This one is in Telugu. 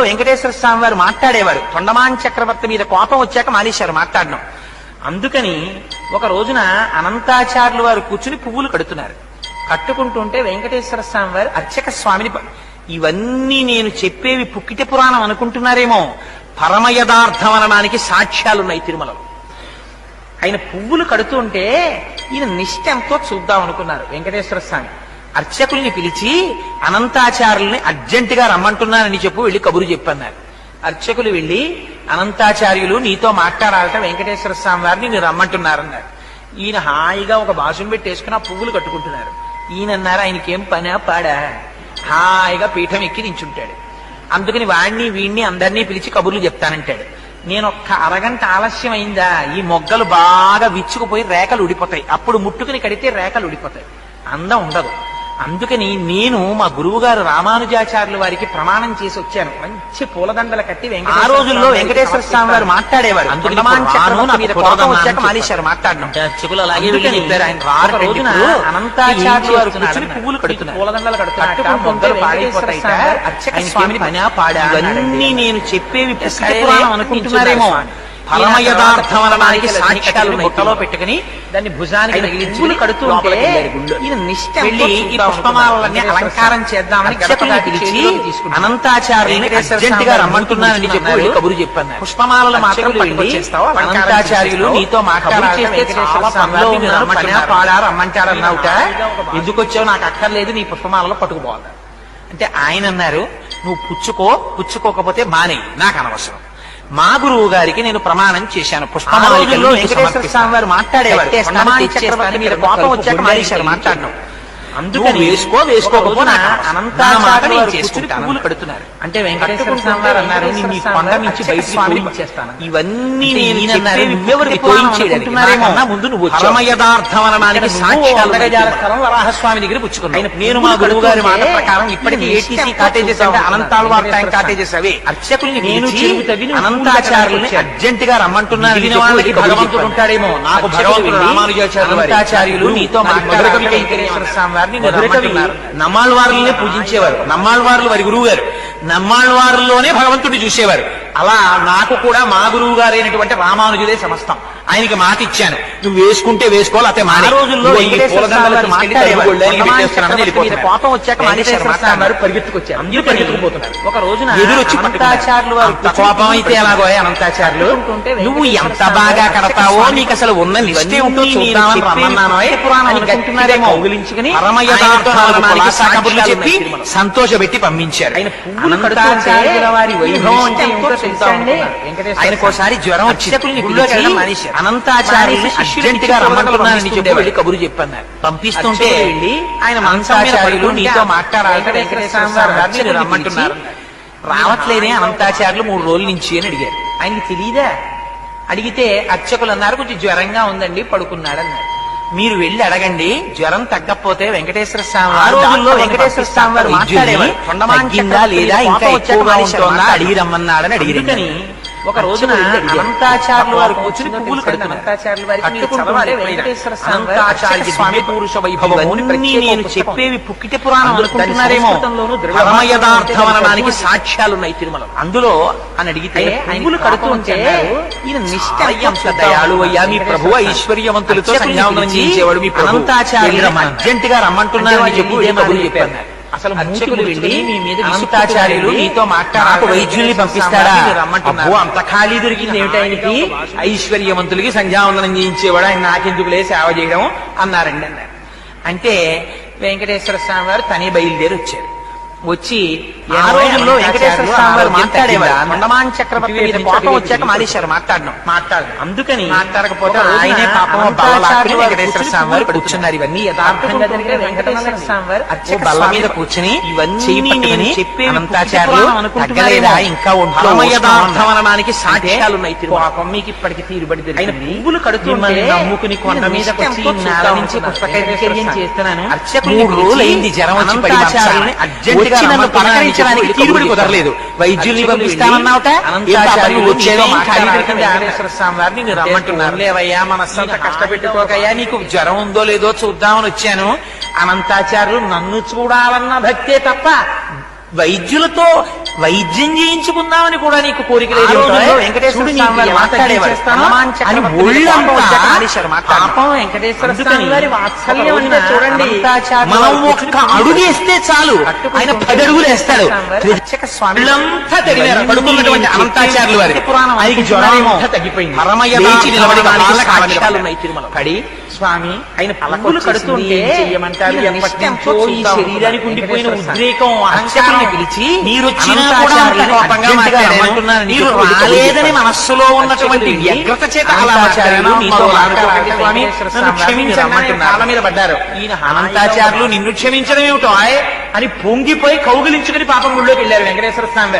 వెంకటేశ్వర స్వామి వారు మాట్లాడేవారు. తొండమాన్ చక్రవర్తి మీద కోపం వచ్చాక మానేశారు మాట్లాడడం. అందుకని ఒక రోజున అనంతాచార్యులు వారు కూర్చుని పువ్వులు కడుతున్నారు. కట్టుకుంటుంటే వెంకటేశ్వర స్వామి వారు అర్చక స్వామిని ఇవన్నీ నేను చెప్పేవి పుక్కిట పురాణం అనుకుంటున్నారేమో, పరమయథార్థం అనడానికి సాక్ష్యాలున్నాయి తిరుమలలో. ఆయన పువ్వులు కడుతుంటే ఈయన నిష్ఠ ఎంతో చూద్దాం అనుకున్నారు వెంకటేశ్వర స్వామి. అర్చకుల్ని పిలిచి అనంతాచార్యుల్ని అర్జెంటుగా రమ్మంటున్నానని చెప్పు, వెళ్ళి కబురు చెప్పన్నారు. అర్చకులు వెళ్ళి అనంతాచార్యులు నీతో మాట్లాడాలట వెంకటేశ్వర స్వామి వారిని నేను రమ్మంటున్నారన్నారు. ఈయన హాయిగా ఒక బాసును పెట్టేసుకుని ఆ పువ్వులు కట్టుకుంటున్నారు. ఈయనన్నారు ఆయనకేం పనా పాడా, హాయిగా పీఠం ఎక్కి నించుంటాడు. అందుకని వాణ్ణి వీణ్ణి అందరినీ పిలిచి కబుర్లు చెప్తానంటాడు. నేను ఒక్క అరగంట ఆలస్యం అయిందా ఈ మొగ్గలు బాగా విచ్చుకుపోయి రేఖలు ఉడిపోతాయి. అప్పుడు ముట్టుకుని కడితే రేఖలు ఉడిపోతాయి, అందం ఉండదు. అందుకని నేను మా గురువు గారు రామానుజాచార్యుల వారికి ప్రమాణం చేసి వచ్చాను. మంచి పూలదండలు కట్టి ఆ రోజుల్లో వెంకటేశ్వర స్వామి వారు మాట్లాడేవారు. వచ్చాక మానేశారు మాట్లాడడం. రోజున అనంతాచార్యులు వారు కూర్చుని పువ్వులు కడుతున్నారు, పూలదండలు కడుతున్నారు. మొగ్గలు పాడైపోతాయి. అర్చక స్వామిని ఇవన్నీ నేను చెప్పేవి పురాణం అనుకుంటున్నారేమో, పరమయథార్థం అనడానికి సాక్ష్యాలు బుట్టలో పెట్టుకుని దాన్ని భుజానికి పువ్వులు కడుతూ ఈయన నిష్ఠ వెళ్ళి ఈ పుష్పమాలన్నీ అలంకారం చేద్దామని గడపగా పిలిచి అనంతాచార్యుల్ని అర్జెంటుగా రమ్మంటున్నానని చెప్పి వెళ్ళి కబురు చెప్పాను. పుష్పమాలలు మాత్రం పట్టుకొచ్చేస్తావు, అనంతాచార్యులు నీతో మాట్లాడాలంటే రమ్మంటారన్నావుట, ఎందుకు వచ్చావు నాకు అక్కర్లేదు, నీ పుష్పమాలలో పట్టుకుపోవాలి అంటే ఆయన అన్నారు నువ్వు పుచ్చుకోకపోతే మానే, నాకు అనవసరం. మా గురువు గారికి నేను ప్రమాణం చేశాను. పుష్పమాలలో వెంకటేశ్వర స్వామి వారు మాట్లాడేవారు. కోపం వచ్చాక మానేశారు మాట్లాడడం. అందుకని వేసుకోకపోతే పువ్వులు కడుతున్నారు. అంటే వెంకటేశ్వర స్వామి వారు అన్నారు నీ కొండ నుంచి బయటికి చేస్తాను, ఇవన్నీ నువ్వెవరికి తోయించేయడానికి ముందు నువ్వు పరమయథార్థం అనడానికి సాక్ష్యాలు స్థలం వరాహస్వామి దగ్గర పుచ్చుకున్నాను. నేను మా గురువు గారి మాట ప్రకారం ఇప్పటికీ ఏటీసీ కాటేజెస్ అంటే అనంతాల్ వార్ ట్యాంక్ కాటేజెస్ అవే. అర్చకుల్ని నేను అనంతాచార్యుల్ని అర్జెంటుగా రమ్మంటున్నాను. వాళ్ళకి భగవంతుడు ఉంటాడేమో, నాకు భగవంతుడు రామానుజాచార్యులు నీతో మాట్లాడాలి వెంకటేశ్వర స్వామి వారిని నమ్మాళ్వారులనే పూజించేవారు. నమ్మాళ్వారులు వారి గురువు గారు, నమ్మాళ్వారుల్లోనే భగవంతుడిని చూసేవారు. అలా నాకు కూడా మా గురువు గారైనటువంటి రామానుజులే సమస్తం. ఆయనకి మాట ఇచ్చాను, నువ్వు వేసుకుంటే వేసుకోవాలి అతే మా రోజుల్లో కోపం వచ్చాక పరిగెత్తుకొచ్చారు, అందరూ పరిగెత్తుకుపోతున్నారు. ఒక రోజున ఎదురొచ్చి అనంతాచార్యులు వారు కోపం అయితే ఎలాగో అనంతాచార్యులు నువ్వు ఎంత బాగా కడతావో నీకు అసలు ఉన్న నిష్టే ఉంటూ చూద్దామని రమ్మన్నానో పురాణారేమో ఊగిలించుకుని కబుర్లు చెప్పి సంతోషపెట్టి పంపించారు. అనంతాచార్యుల వారి వైభవం ఆయనకు ఒకసారి జ్వరం వచ్చి అనంతాచార్యుల్ని అర్జెంటుగా రమ్మంటున్నానని చెప్పి వెళ్ళి కబురు చెప్పన్నారు. పంపిస్తుంటే వెళ్ళి ఆయన అనంతాచార్యులు నీతో మాట్లాడాలంటే వెంకటేశ్వర స్వామి గారిని రమ్మంటున్నారు. రావట్లేదే అనంతాచార్యులు 3 రోజుల నుంచి అని అడిగారు. ఆయనకి తెలియదా? అడిగితే అర్చకులు అన్నారు కొంచెం జ్వరంగా ఉందండి పడుకున్నాడు అన్నారు. మీరు వెళ్ళి అడగండి, జ్వరం తగ్గకపోతే వెంకటేశ్వర స్వామి ఆ రోజుల్లో వెంకటేశ్వర స్వామి వారు మాట్లాడేవారు. తగ్గిందా లేదా ఇంకా ఎక్కువగా ఉంటుందా అడిగి రమ్మన్నాడని అడిగి ఒక రోజున అనంతాచార్యులు వారు కూర్చుని పువ్వులు స్వామి పురుష వైభవం నేను చెప్పేవి పుక్కిట పురాణం అనుకుంటున్నారేమో, పరమయథార్థం అనడానికి సాక్ష్యాలున్నాయి తిరుమల. అందులో అని అడిగితే పువ్వులు కడుతూ ఉంటే ఈయన నిష్ఠ దయాళు అయ్యా, మీ ప్రభు ఐశ్వర్యవంతులతో సంధ్యావందనం చేయించేవాడు, మీ అనంతాచార్యులు అర్జెంటుగా రమ్మంటున్నారని చెప్పారు. అసలు అర్చకులు వెళ్ళి మీ మీద అనంతాచార్యులు నీతో మాట్లాడాకు వైద్యుల్ని పంపిస్తారా రమ్మంటున్నారు. అంత ఖాళీ దొరికింది ఏమిటి ఆయనకి, ఐశ్వర్యవంతులకి సంధ్యావందనం చేయించేవాడు, ఆయన నాకెందుకులే సేవ చేయడం అన్నారండి అన్నారు. అంటే వెంకటేశ్వర స్వామి వారు తనే బయలుదేరి వచ్చారు. వచ్చి ఆ రోజుల్లో వెంకటేశ్వర స్వామి వారు మాట్లాడేవారు. తొండమాన్ చక్రవర్తి మీద కోపం వచ్చాక మానేశారు మాట్లాడడం. అందుకని మాట్లాడకపోతే ఆయనే పాపం వెంకటేశ్వర స్వామి వారు కూర్చున్నారు. ఇవన్నీ యథార్థంగా జరిగిన వెంకటేశ్వర స్వామి వారు బల్ల మీద కూర్చుని ఇవన్నీ చెప్పే అనంతాచార్యులు తగ్గలేదా ఇంకా యథార్థం అనడానికి సాక్ష్యాలున్నాయి. పాపం మీకు ఇప్పటికి తీరుబడి ఆయన పువ్వులు కడుతూ నమ్ముకుని కొండ మీద నుంచి పుష్పకైర్యం చేస్తున్నాను. 3 రోజులైంది జ్వరం వచ్చి అర్జెంట్ నన్ను పలకరించడానికి తీరుబడి కుదరలేదు, వైద్యుల్ని పంపిస్తానన్నావుట. రమ్మంటున్నారు. లేవయ్యా మనస్సంత కష్టపెట్టుకోకయ్యా, నీకు జ్వరం ఉందో లేదో చూద్దామని వచ్చాను. అనంతాచార్యులు నన్ను చూడాలన్న భక్తే తప్ప వైద్యులతో వైద్యం చేయించుకుందామని కూడా నీకు కోరిక లేదు. ఆ రోజుల్లో చూడు, వెంకటేశ్వర నీకు స్వామి వారి ఎలా మాట్లాడేవారు. తగ్గించేస్తానో హనుమాన్ అని చక్రవర్తి ఒళ్ళంతా ఆడేశారు మాట్లాడి. పాపం వెంకటేశ్వర అందుకని స్వామి వారి వాత్సల్యం ఒక అంటే రోజున చూడండి, అనంతాచార్యులు మనం వారు ఒక్క అడుగు వేస్తే చాలు ఆయన 10 అడుగులు వేస్తాడు. అర్చక స్వామి ఒళ్ళంతా తగిలారు. పడుకున్నటువంటి అనంతాచార్యులు వారి ఆయనకి జ్వరమేమో తగ్గిపోయింది. లేచి నిలబడి కాళ్ళ సాక్ష్యాలున్నాయి తిరుమలలో. కడి స్వామి ఆయన పువ్వులు కడుతుంటే ఏం చెయ్యమంటారు? ఈయన ఎప్పటి నిష్టంతో నుంచో ఈ చూద్దాం. శరీరానికి ఉండిపోయిన వెంకటేశ్వర ఉద్రేకం, స్వామి. అహంకారాన్ని అర్చకుల్ని పిలిచి మీరొచ్చినా అనంతాచార్యులు కూడా కోపంగా అర్జెంటుగా మాట్లాడాను. రమ్మంటున్నాను, నీకు మీరు వెళ్ళి రాలేదని కబురు మనస్సులో ఉన్నటువంటి అర్చకులు వ్యగ్రత చేత అలా అనంతాచార్యులు మాట్లాడాను. నీతో మరో మాట్లాడాలి. స్వామి, వెంకటేశ్వర నన్ను స్వామి క్షమించండి అని రమ్మంటున్నారు. కాళ్ళ మీద పడ్డారు. ఈయన అనంతాచార్యులు నిన్ను క్షమించడం ఏమిటో అని పొంగిపోయి కౌగిలించుకుని పాపం గుళ్ళోకి వెళ్ళారు వెంకటేశ్వర స్వామి.